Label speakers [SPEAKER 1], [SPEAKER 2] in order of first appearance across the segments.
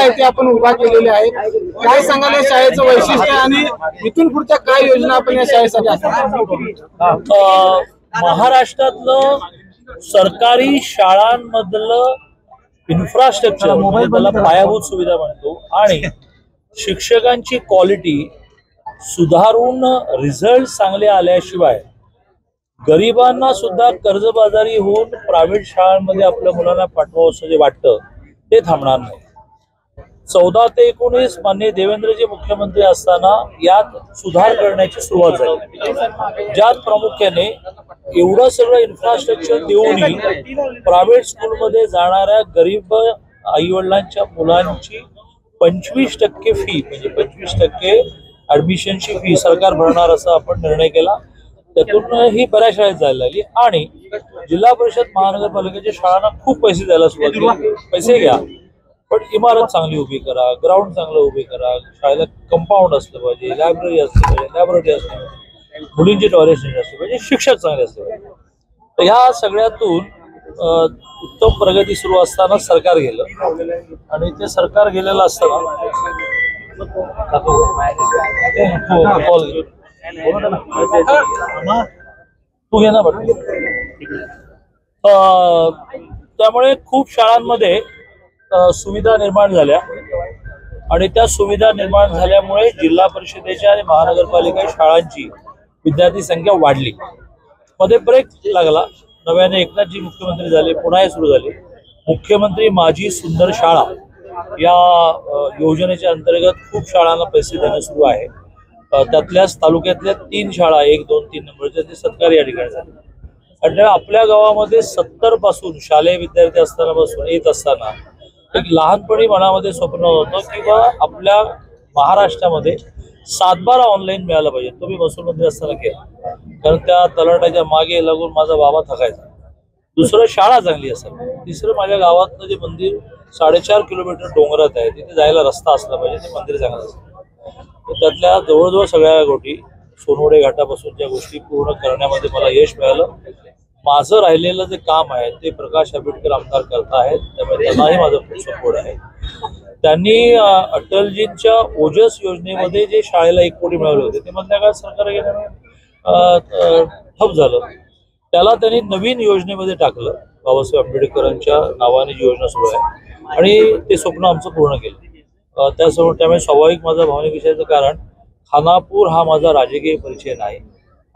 [SPEAKER 1] आहे ते आपण उभा केलेले आहेत। काय सांगाल या शाळेचं वैशिष्ट्य आणि इथून पुढच्या काय योजना आपण या शाळेसाठी असतात?
[SPEAKER 2] महाराष्ट्रातलं सरकारी शाळांमधलं इन्फ्रास्ट्रक्चर म्हणजे त्याला पायाभूत सुविधा म्हणतो आणि शिक्षकांची क्वालिटी सुधारून रिझल्ट चांगले आल्याशिवाय गरिबांना सुद्धा कर्जबाजारी होऊन प्रायव्हेट शाळांमध्ये आपल्या मुलांना पाठवावं असं जे वाटतं ते थांबणार नाही। 14 ते 19 माननीय देवेंद्रजी मुख्यमंत्री असताना यात सुधार करण्याची सुरुवात झाली, ज्यात प्रामुख्याने एवढं सगळं इन्फ्रास्ट्रक्चर देऊनही प्रायव्हेट स्कूलमध्ये जाणाऱ्या गरीब आईवडिलांच्या मुलांची 25% फी म्हणजे 25% ऍडमिशनची फी सरकार भरणार असा आपण निर्णय केला। त्यातून ही बऱ्याच शाळेत जायला लागली आणि जिल्हा परिषद महानगरपालिकेच्या शाळांना खूप पैसे द्यायला सुरुवात केली। पैसे घ्या पण इमारत चांगली उभी करा, ग्राउंड चांगलं उभी करा, शाळेला कंपाऊंड असलं पाहिजे, लायब्ररी असली पाहिजे, लॅबोरेटरी असली पाहिजे, मुलींची टॉयलेट असली पाहिजे, शिक्षक चांगले असले पाहिजे। तर ह्या सगळ्यातून उत्तम प्रगती सुरू असताना सरकार गेलं आणि ते सरकार गेलेलं असताना तू घे ना त्यामुळे खूप शाळांमध्ये सुविधा निर्माण झाल्या आणि त्या सुविधा निर्माण झाल्यामुळे जिल्हा परिषदेच्या आणि महानगरपालिका शाळांची विद्यार्थी संख्या वाढली। मध्ये ब्रेक लागला, नव्याने एकनाथजी मुख्यमंत्री झाले, पुन्हा सुरू झाले। मुख्यमंत्री माझी सुंदर शाळा या योजनेच्या अंतर्गत खूप शाळांना पैसे देणं सुरू आहे। त्यातल्याच तालुक्यातल्या 3 शाळा 1, 2, 3 नंबरच्या ते सत्कार या ठिकाणी झाले आणि आपल्या गावामध्ये 70 पासून शालेय विद्यार्थी असतानापासून येत असताना एक लहानपणी मनामध्ये स्वप्न होतं की बा आपल्या महाराष्ट्रामध्ये 7/12 ऑनलाईन मिळालं पाहिजे। तो मी महसूल मंत्री असताना केला, कारण त्या तलाट्याच्या मागे लागून माझा बाबा थकायचा। दुसरं शाळा चांगली असेल, तिसरं माझ्या गावातलं जे मंदिर 4.5 किलोमीटर डोंगरात आहे तिथे जायला रस्ता असला पाहिजे, ते मंदिर चांगलं असेल। तर त्यातल्या जवळजवळ सगळ्या गोष्टी सोनवडे घाटापासूनच्या गोष्टी पूर्ण करण्यामध्ये मला यश मिळालं। माझं राहिलेलं जे काम आहे ते प्रकाश आंबेडकर आमदार करत आहेत, त्यामुळे त्यांनाही माझं खूप सपोर्ट आहे। त्यांनी अटलजींच्या ओजस योजनेमध्ये जे शाळेला 1 कोटी मिळवले होते ते मधल्या काळात सरकार गेल्यामुळे ठप झालं, त्याला त्यांनी नवीन योजनेमध्ये टाकलं। बाबासाहेब आंबेडकरांच्या नावाने जी योजना सुरू आहे आणि ते स्वप्न आमचं पूर्ण केलं। त्यासमोर त्यामुळे स्वाभाविक माझा भावनिक विषयाचं कारण खानापूर हा माझा राजकीय परिचय नाही।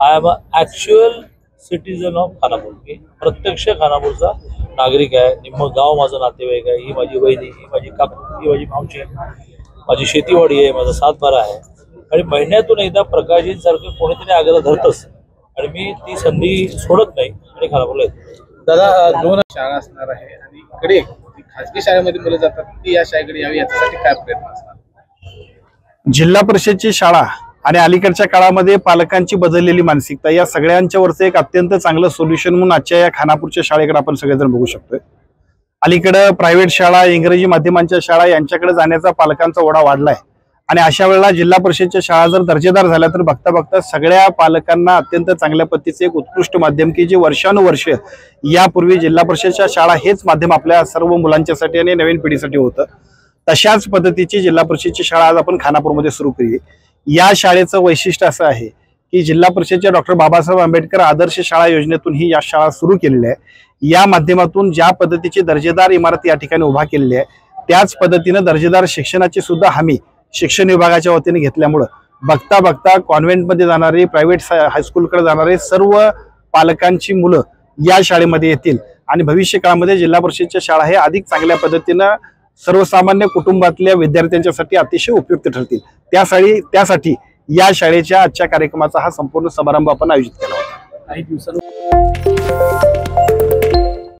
[SPEAKER 2] I am a actual citizen of Khanapur. मी प्रत्यक्ष खानापूरचा नागरिक आहे, निम्म गाव माझं नातेवाईक आहे, ही माझी वहिनी, ही माझी काकू, ही माझी मावशी, माझी शेतीवाडी आहे, माझा 7/12 आहे आणि महिन्यातून एकदा प्रकाशजींसारखं कोणीतरी आग्रह धरतच आणि मी ती संधी सोडत नाही आणि खानापूरला येतो।
[SPEAKER 1] दादा 2 शाळा असणार आहे आणि इकडे खाजगी शाळेमध्ये मुलं जातात ती या शाळेकडे यावी यासाठी काय प्रयत्न असणार?
[SPEAKER 3] जिल्हा परिषदची शाळा आणि अलीकडच्या काळामध्ये पालकांची बदललेली मानसिकता या सगळ्यांच्या वरचं एक अत्यंत चांगलं सोल्युशन म्हणून आजच्या या खानापूरच्या शाळेकडे आपण सगळेजण बघू शकतोय। अलीकडे प्रायव्हेट शाळा, इंग्रजी माध्यमांच्या शाळा यांच्याकडे जाण्याचा पालकांचा ओढा वाढलाय आणि अशा वेळेला जिल्हा परिषदच्या शाळा जर दर्जेदार झाल्या तर बघता बघता सगळ्या पालकांना अत्यंत चांगल्या पद्धतीचे एक उत्कृष्ट माध्यम की जे वर्षानुवर्ष यापूर्वी जिल्हा परिषदच्या शाळा हेच माध्यम आपल्या सर्व मुलांच्यासाठी आणि नवीन पिढीसाठी होतं, तशाच पद्धतीची जिल्हा परिषदची शाळा आज आपण खानापूरमध्ये सुरू केली। या शाळेचं वैशिष्ट्य असं आहे की जिल्हा परिषदच्या डॉक्टर बाबासाहेब आंबेडकर आदर्श शाळा योजनेतून ही या शाळा सुरू केलेल्या आहे। या माध्यमातून ज्या पद्धतीची दर्जेदार इमारत या ठिकाणी उभा केलेली आहे त्याच पद्धतीने दर्जेदार शिक्षणाची सुद्धा हमी शिक्षण विभागाच्या वतीने घेतल्यामुळे बघता बघता कॉन्व्हेंटमध्ये जाणारे, प्रायव्हेट हायस्कूलकडे जाणारे सर्व पालकांची मुलं या शाळेमध्ये येतील आणि भविष्य काळामध्ये जिल्हा परिषदच्या शाळा हे अधिक चांगल्या पद्धतीने सर्वसामान्य कुटुंबातल्या विद्यार्थ्यांच्यासाठी अतिशय उपयुक्त ठरतील। त्यासाठी या शाळेच्या आजच्या कार्यक्रमाचा हा संपूर्ण समारंभ आपण आयोजित केला होता।
[SPEAKER 1] काही दिवसांनी